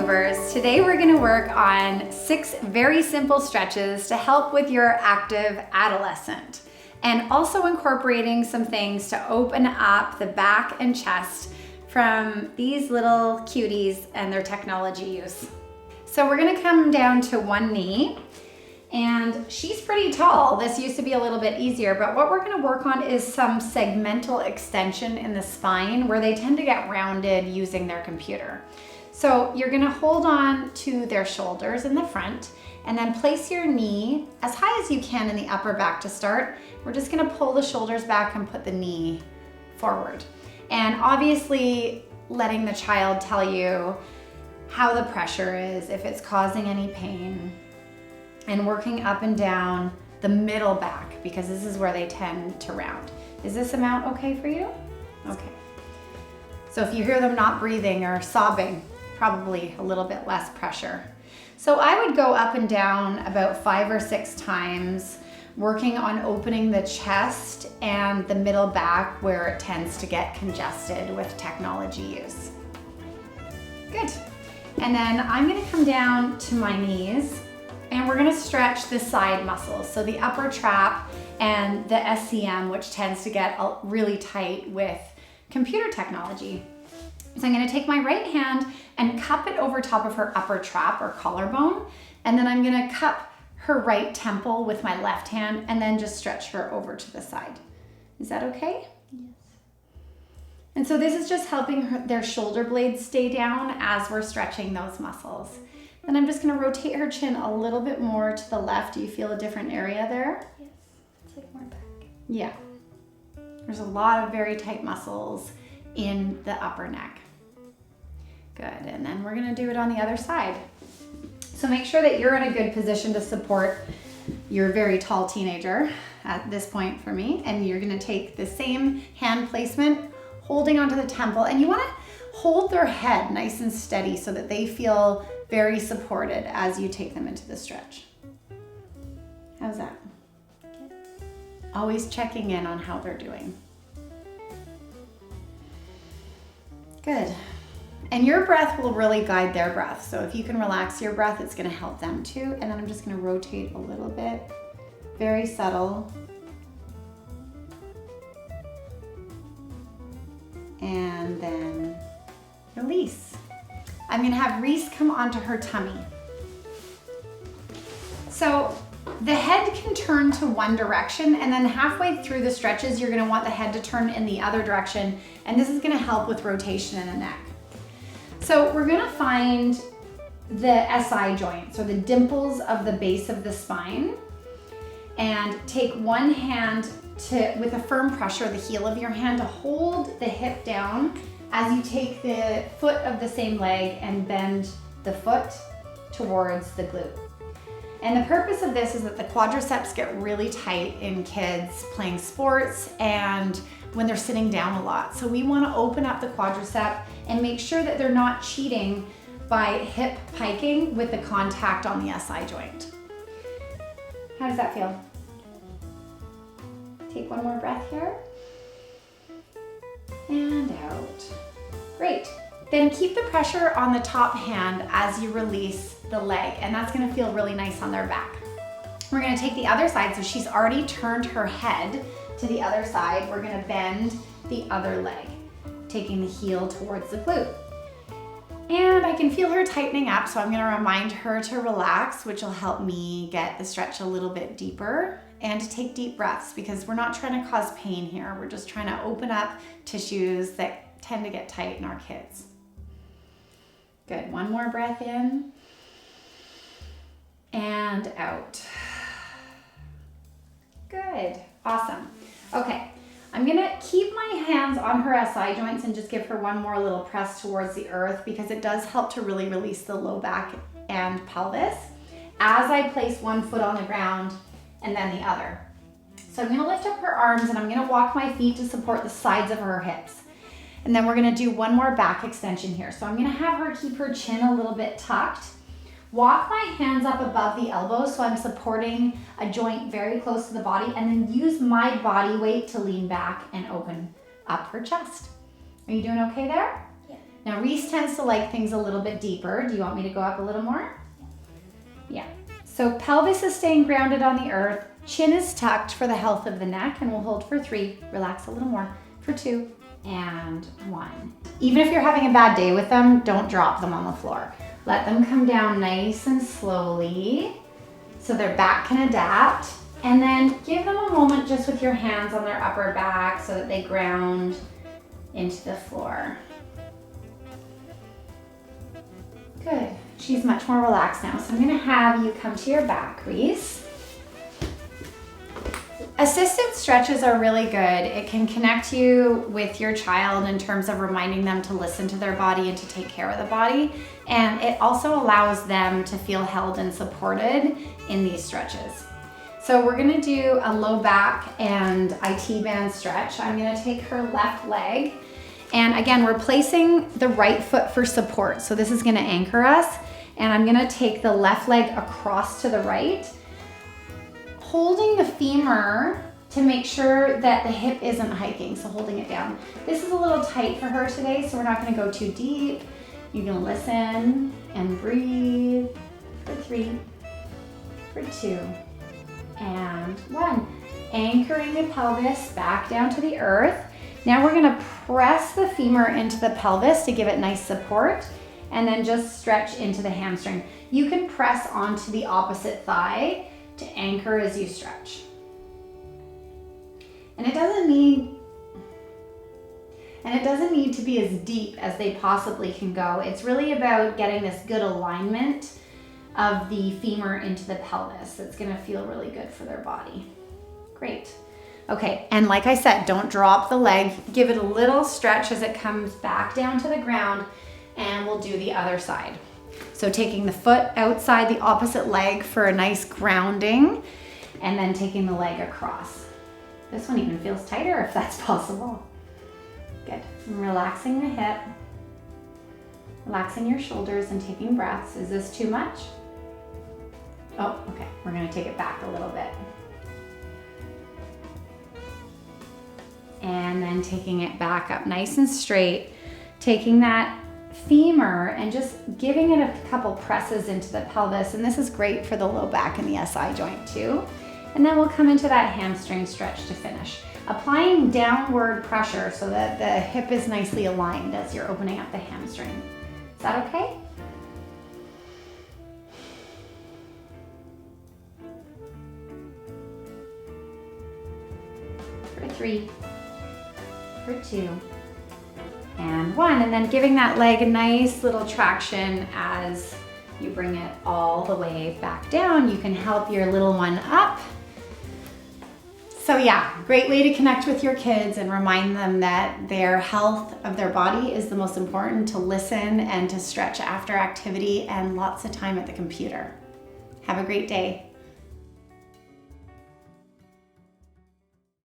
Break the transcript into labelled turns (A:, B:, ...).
A: movers. Today we're going to work on 6 very simple stretches to help with your active adolescent, and also incorporating some things to open up the back and chest from these little cuties and their technology use. So we're going to come down to one knee, and she's pretty tall. This used to be a little bit easier, but what we're going to work on is some segmental extension in the spine where they tend to get rounded using their computer. So you're going to hold on to their shoulders in the front and then place your knee as high as you can in the upper back to start. We're just going to pull the shoulders back and put the knee forward. And obviously letting the child tell you how the pressure is, if it's causing any pain, and working up and down the middle back because this is where they tend to round. Is this amount okay for you? Okay. So if you hear them not breathing or sobbing, probably a little bit less pressure. So I would go up and down about 5 or 6 times, working on opening the chest and the middle back where it tends to get congested with technology use. Good. And then I'm gonna come down to my knees and we're gonna stretch the side muscles. So the upper trap and the SCM, which tends to get really tight with computer technology. So I'm gonna take my right hand and cup it over top of her upper trap or collarbone. And then I'm gonna cup her right temple with my left hand and then just stretch her over to the side. Is that okay?
B: Yes.
A: And so this is just helping their shoulder blades stay down as we're stretching those muscles. Then I'm just gonna rotate her chin a little bit more to the left. Do you feel a different area there?
B: Yes, it's like more back.
A: Yeah. There's a lot of very tight muscles in the upper neck. Good, and then we're gonna do it on the other side. So make sure that you're in a good position to support your very tall teenager at this point for me. And you're gonna take the same hand placement, holding onto the temple, and you wanna hold their head nice and steady so that they feel very supported as you take them into the stretch. How's that?
B: Good.
A: Always checking in on how they're doing. Good. And your breath will really guide their breath. So if you can relax your breath, it's gonna help them too. And then I'm just gonna rotate a little bit, very subtle. And then release. I'm gonna have Reese come onto her tummy. So the head can turn to one direction, and then halfway through the stretches, you're gonna want the head to turn in the other direction, and this is gonna help with rotation in the neck. So we're gonna find the SI joint, so the dimples of the base of the spine, and take one hand with a firm pressure, the heel of your hand, to hold the hip down as you take the foot of the same leg and bend the foot towards the glute. And the purpose of this is that the quadriceps get really tight in kids playing sports and when they're sitting down a lot. So we want to open up the quadricep and make sure that they're not cheating by hip piking with the contact on the SI joint. How does that feel? Take one more breath here. And out. Great. Then keep the pressure on the top hand as you release the leg, and that's gonna feel really nice on their back. We're gonna take the other side, so she's already turned her head to the other side. We're gonna bend the other leg, taking the heel towards the glute. And I can feel her tightening up, so I'm gonna remind her to relax, which will help me get the stretch a little bit deeper, and to take deep breaths because we're not trying to cause pain here. We're just trying to open up tissues that tend to get tight in our kids. Good, one more breath in and out. Good, awesome. Okay, I'm gonna keep my hands on her SI joints and just give her one more little press towards the earth because it does help to really release the low back and pelvis as I place one foot on the ground and then the other. So I'm gonna lift up her arms and I'm gonna walk my feet to support the sides of her hips. And then we're gonna do one more back extension here. So I'm gonna have her keep her chin a little bit tucked. Walk my hands up above the elbows so I'm supporting a joint very close to the body, and then use my body weight to lean back and open up her chest. Are you doing okay there?
B: Yeah.
A: Now Reese tends to like things a little bit deeper. Do you want me to go up a little more? Yeah. So pelvis is staying grounded on the earth. Chin is tucked for the health of the neck, and we'll hold for 3. Relax a little more for 2 and 1. Even if you're having a bad day with them, don't drop them on the floor. Let them come down nice and slowly so their back can adapt. And then give them a moment just with your hands on their upper back so that they ground into the floor. Good. She's much more relaxed now. So I'm gonna have you come to your back, Reese. Assisted stretches are really good. It can connect you with your child in terms of reminding them to listen to their body and to take care of the body. And it also allows them to feel held and supported in these stretches. So we're gonna do a low back and IT band stretch. I'm gonna take her left leg. And again, we're placing the right foot for support. So this is gonna anchor us. And I'm gonna take the left leg across to the right, holding the femur to make sure that the hip isn't hiking, so holding it down. This is a little tight for her today, so we're not gonna go too deep. You can listen and breathe for 3, for 2, and 1. Anchoring the pelvis back down to the earth. Now we're gonna press the femur into the pelvis to give it nice support, and then just stretch into the hamstring. You can press onto the opposite thigh to anchor as you stretch. And it doesn't need to be as deep as they possibly can go. It's really about getting this good alignment of the femur into the pelvis. It's gonna feel really good for their body. Great. Okay, and like I said, don't drop the leg. Give it a little stretch as it comes back down to the ground, and we'll do the other side. So taking the foot outside the opposite leg for a nice grounding, and then taking the leg across. This one even feels tighter if that's possible. Good. And relaxing the hip, relaxing your shoulders and taking breaths. Is this too much? Oh, okay. We're gonna take it back a little bit. And then taking it back up nice and straight, taking that femur and just giving it a couple presses into the pelvis. And this is great for the low back and the SI joint too. And then we'll come into that hamstring stretch to finish. Applying downward pressure so that the hip is nicely aligned as you're opening up the hamstring. Is that okay? For 3, for 2, and 1. And then giving that leg a nice little traction as you bring it all the way back down. You can help your little one up. So yeah, great way to connect with your kids and remind them that their health of their body is the most important, to listen and to stretch after activity and lots of time at the computer. Have a great day.